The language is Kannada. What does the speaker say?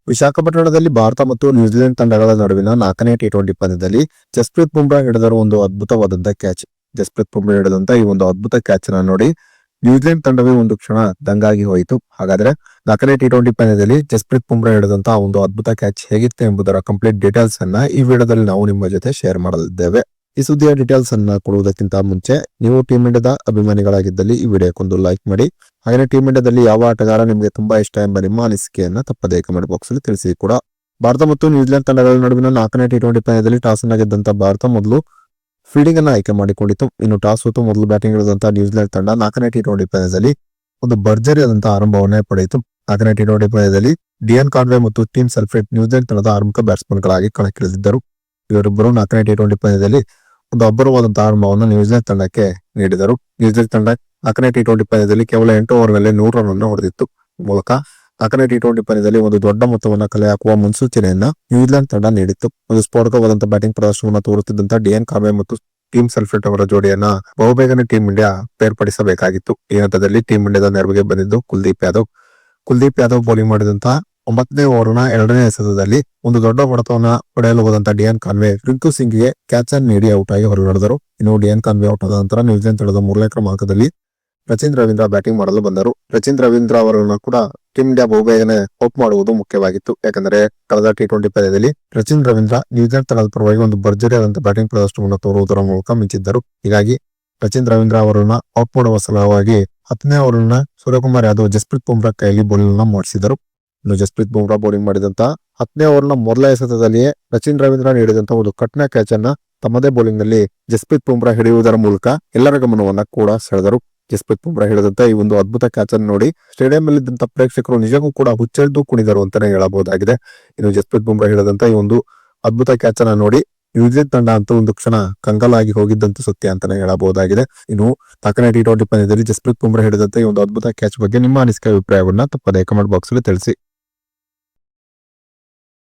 ವಿಶಾಖಪಟ್ಟಣದಲ್ಲಿ ಭಾರತ ಮತ್ತು ನ್ಯೂಜಿಲೆಂಡ್ ತಂಡಗಳ ನಡುವಿನ 4ನೇ ಟಿ20 ಪಂದ್ಯದಲ್ಲಿ ಜಸ್ಪ್ರೀತ್ ಬುಮ್ರಾ ಹಿಡಿದರು ಒಂದು ಅದ್ಭುತವಾದಂತಹ ಕ್ಯಾಚ್. ಜಸ್ಪ್ರೀತ್ ಬುಮ್ರಾ ಹಿಡಿದಂತ ಈ ಒಂದು ಅದ್ಭುತ ಕ್ಯಾಚ್ ಅನ್ನ ನೋಡಿ ನ್ಯೂಜಿಲೆಂಡ್ ತಂಡವೇ ಒಂದು ಕ್ಷಣ ದಂಗಾಗಿ ಹೋಯಿತು. ಹಾಗಾದ್ರೆ 4ನೇ ಟಿ20 ಪಂದ್ಯದಲ್ಲಿ ಜಸ್ಪ್ರೀತ್ ಬುಮ್ರಾ ಹಿಡಿದಂತಹ ಒಂದು ಅದ್ಭುತ ಕ್ಯಾಚ್ ಹೇಗಿತ್ತು ಎಂಬುದರ ಕಂಪ್ಲೀಟ್ ಡೀಟೇಲ್ಸ್ ಅನ್ನ ಈ ವಿಡಿಯೋದಲ್ಲಿ ನಾವು ನಿಮ್ಮ ಜೊತೆ ಶೇರ್ ಮಾಡಲಿದ್ದೇವೆ. ಈ ಸುದ್ದಿಯ ಡೀಟೇಲ್ಸ್ ಅನ್ನ ಕೊಡುವುದಕ್ಕಿಂತ ಮುಂಚೆ ನೀವು ಟೀಮ್ ಇಂಡಿಯಾದ ಅಭಿಮಾನಿಗಳಾಗಿದ್ದಲ್ಲಿ ಈ ವಿಡಿಯೋಕ್ಕೊಂದು ಲೈಕ್ ಮಾಡಿ. ಹಾಗೆ ಟೀಮ್ ಇಂಡಿಯಾದಲ್ಲಿ ಯಾವ ಆಟಗಾರ ನಿಮಗೆ ತುಂಬಾ ಇಷ್ಟ ಎಂಬ ನಿಮ್ಮ ಅನಿಸಿಕೆಯನ್ನ ತಪ್ಪದೇ ಕಮೆಂಟ್ ಬಾಕ್ಸ್ ಅಲ್ಲಿ ತಿಳಿಸಿ ಕೂಡ. ಭಾರತ ಮತ್ತು ನ್ಯೂಜಿಲೆಂಡ್ ತಂಡಗಳ ನಡುವಿನ 4ನೇ ಟಿ20 ಪಂದ್ಯದಲ್ಲಿ ಟಾಸ್ ಅನ್ನ ಗೆದ್ದಂತ ಭಾರತ ಮೊದಲು ಫೀಲ್ಡಿಂಗ್ ಅನ್ನ ಆಯ್ಕೆ ಮಾಡಿಕೊಂಡಿತ್ತು. ಇನ್ನು ಟಾಸ್ ಸೋತು ಮೊದಲು ಬ್ಯಾಟಿಂಗ್ ಇಳಿದಂತಹ ನ್ಯೂಜಿಲೆಂಡ್ ತಂಡ 4ನೇ ಟಿ20 ಪಂದ್ಯದಲ್ಲಿ ಒಂದು ಭರ್ಜರಿಯಾದಂತಹ ಆರಂಭವನ್ನೇ ಪಡೆಯಿತು. 4ನೇ ಟಿ20 ಪಂದ್ಯದಲ್ಲಿ ಡಿಯಾನ್ ಕಾನ್ವೆ ಮತ್ತು ಟಿಮ್ ಸಲ್ಫ್ರೆಟ್ ನ್ಯೂಜಿಲೆಂಡ್ ತಂಡದ ಆರಂಭಿಕ ಬ್ಯಾಟ್ಸ್ಮನ್ ಗಳಾಗಿ ಕಣಕ್ಕಿಳಿದಿದ್ದರು. ಇವರಿಬ್ಬರು 4ನೇ ಟಿ20 ಪಂದ್ಯದಲ್ಲಿ ಒಂದು ಅಬ್ಬರವಾದಂತಹ ಆರಂಭವನ್ನು ನ್ಯೂಜಿಲೆಂಡ್ ತಂಡಕ್ಕೆ ನೀಡಿದರು. ನ್ಯೂಜಿಲೆಂಡ್ ತಂಡ 4ನೇ ಟಿ20 ಪಂದ್ಯದಲ್ಲಿ ಕೇವಲ 8 ಓವರ್ನಲ್ಲಿ 100 ರನ್ ಅನ್ನು ಹೊಡೆದಿತ್ತು. ಮೂಲಕ 4ನೇ ಟಿ20 ಪಂದ್ಯದಲ್ಲಿ ಒಂದು ದೊಡ್ಡ ಮೊತ್ತವನ್ನು ಕಲೆ ಹಾಕುವ ಮುನ್ಸೂಚನೆಯನ್ನ ನ್ಯೂಜಿಲೆಂಡ್ ತಂಡ ನೀಡಿತ್ತು. ಒಂದು ಸ್ಫೋಟಕವಾದಂತಹ ಬ್ಯಾಟಿಂಗ್ ಪ್ರದರ್ಶನವನ್ನು ತೋರುತ್ತಿದ್ದಂತಹ ಡಿಯಾನ್ ಕಾನ್ವೆ ಮತ್ತು ಟಿಮ್ ಸಲ್ಫ್ರೆಟ್ ಅವರ ಜೋಡಿಯನ್ನ ಬಹುಬೇಗನೆ ಟೀಮ್ ಇಂಡಿಯಾ ಬೇರ್ಪಡಿಸಬೇಕಾಗಿತ್ತು. ಈ ಹಂತದಲ್ಲಿ ಟೀಮ್ ಇಂಡಿಯಾದ ನೆರವಿಗೆ ಬಂದಿದ್ದು ಕುಲ್ದೀಪ್ ಯಾದವ್ ಬೌಲಿಂಗ್ ಮಾಡಿದಂತಹ 9ನೇ ಓವರ್ನ 2ನೇ ಎಸೆತದಲ್ಲಿ ಒಂದು ದೊಡ್ಡ ಹೊಡೆತವನ್ನ ಪಡೆಯಲು ಹೋದಂತಹ ಡಿಯಾನ್ ಕಾನ್ವೆ ರಿಂಕು ಸಿಂಗ್ಗೆ ಕ್ಯಾಚ್ ಅನ್ನು ನೀಡಿ ಔಟ್ ಆಗಿ ಹೊರನಡೆದರು. ಇನ್ನು ಡಿಯಾನ್ ಕಾನ್ವೆ ಔಟ್ ಆದ ನಂತರ ನ್ಯೂಜಿಲೆಂಡ್ ತಂಡದ 3ನೇ ಕ್ರಮಾಂಕದಲ್ಲಿ ರಚಿನ್ ರವೀಂದ್ರ ಬ್ಯಾಟಿಂಗ್ ಮಾಡಲು ಬಂದರು. ರಚಿನ್ ರವೀಂದ್ರ ಅವರನ್ನು ಕೂಡ ಟೀಮ್ ಇಂಡಿಯಾ ಬಹುಬೇಗನೆ ಹೋಪ್ ಮಾಡುವುದು ಮುಖ್ಯವಾಗಿತ್ತು. ಯಾಕಂದ್ರೆ ಕಳೆದ ಟಿ20 ಪಂದ್ಯದಲ್ಲಿ ರಚಿನ್ ರವೀಂದ್ರ ನ್ಯೂಜಿಲೆಂಡ್ ತಂಡದ ಪರವಾಗಿ ಒಂದು ಭರ್ಜರಿಯಾದಂತಹ ಬ್ಯಾಟಿಂಗ್ ಪ್ರದರ್ಶನವನ್ನು ತೋರುವುದರ ಮೂಲಕ ಮಿಂಚಿದ್ದರು. ಹೀಗಾಗಿ ರಚಿನ್ ರವೀಂದ್ರ ಅವರನ್ನ ಔಟ್ ಮಾಡುವ ಸಲುವಾಗಿ 10ನೇ ಓವರ್ನ ಸೂರ್ಯಕುಮಾರ್ ಯಾದವ್ ಜಸ್ಪ್ರೀತ್ ಬುಮ್ರಾ ಕೈಯಲ್ಲಿ ಬೌಲಿಂಗ್ ಮಾಡಿಸಿದರು. ಇನ್ನು ಜಸ್ಪ್ರೀತ್ ಬುಮ್ರಾ ಬೌಲಿಂಗ್ ಮಾಡಿದಂತ 10ನೇ ಓವರ್ನ ಮೊದಲ ಎಸೆತದಲ್ಲಿಯೇ ರಚಿನ್ ರವೀಂದ್ರ ನೀಡಿದಂತಹ ಒಂದು ಕಟ್ನ ಕ್ಯಾಚ್ ಅನ್ನ ತಮ್ಮದೇ ಬೌಲಿಂಗ್ ನಲ್ಲಿ ಜಸ್ಪ್ರೀತ್ ಬುಮ್ರಾ ಹಿಡಿಯುವುದರ ಮೂಲಕ ಎಲ್ಲರ ಗಮನವನ್ನ ಕೂಡ ಸೆಳೆದರು. ಜಸ್ಪ್ರೀತ್ ಬುಮ್ರಾ ಹಿಡಿದಂತ ಈ ಒಂದು ಅದ್ಭುತ ಕ್ಯಾಚ್ ಅನ್ನು ನೋಡಿ ಸ್ಟೇಡಿಯಂ ನಲ್ಲಿದ್ದಂತ ಪ್ರೇಕ್ಷಕರು ನಿಜಕ್ಕೂ ಕೂಡ ಹುಚ್ಚೆದ್ದು ಕುಣಿದರು ಅಂತಾನೆ ಹೇಳಬಹುದಾಗಿದೆ. ಇನ್ನು ಜಸ್ಪ್ರೀತ್ ಬುಮ್ರಾ ಹಿಡಿದಂತ ಈ ಒಂದು ಅದ್ಭುತ ಕ್ಯಾಚ್ ಅನ್ನ ನೋಡಿ ನ್ಯೂಜಿಲೆಂಡ್ ತಂಡ ಅಂತೂ ಒಂದು ಕ್ಷಣ ಕಂಗಾಲಾಗಿ ಹೋಗಿದ್ದಂತ ಸತ್ಯ ಅಂತಾನೆ ಹೇಳಬಹುದಾಗಿದೆ. ಇನ್ನು 4ನೇ ಟಿ20 ಪಂದ್ಯದಲ್ಲಿ ಜಸ್ಪ್ರೀತ್ ಬುಮ್ರಾ ಹಿಡಿದಂತ ಈ ಒಂದು ಅದ್ಭುತ ಕ್ಯಾಚ್ ಬಗ್ಗೆ ನಿಮ್ಮ ಅನಿಸಿಕೆ ಅಭಿಪ್ರಾಯವನ್ನ ತಪ್ಪದೇ ಕಮೆಂಟ್ ಬಾಕ್ಸ್ ಅಲ್ಲಿ ತಿಳಿಸಿ.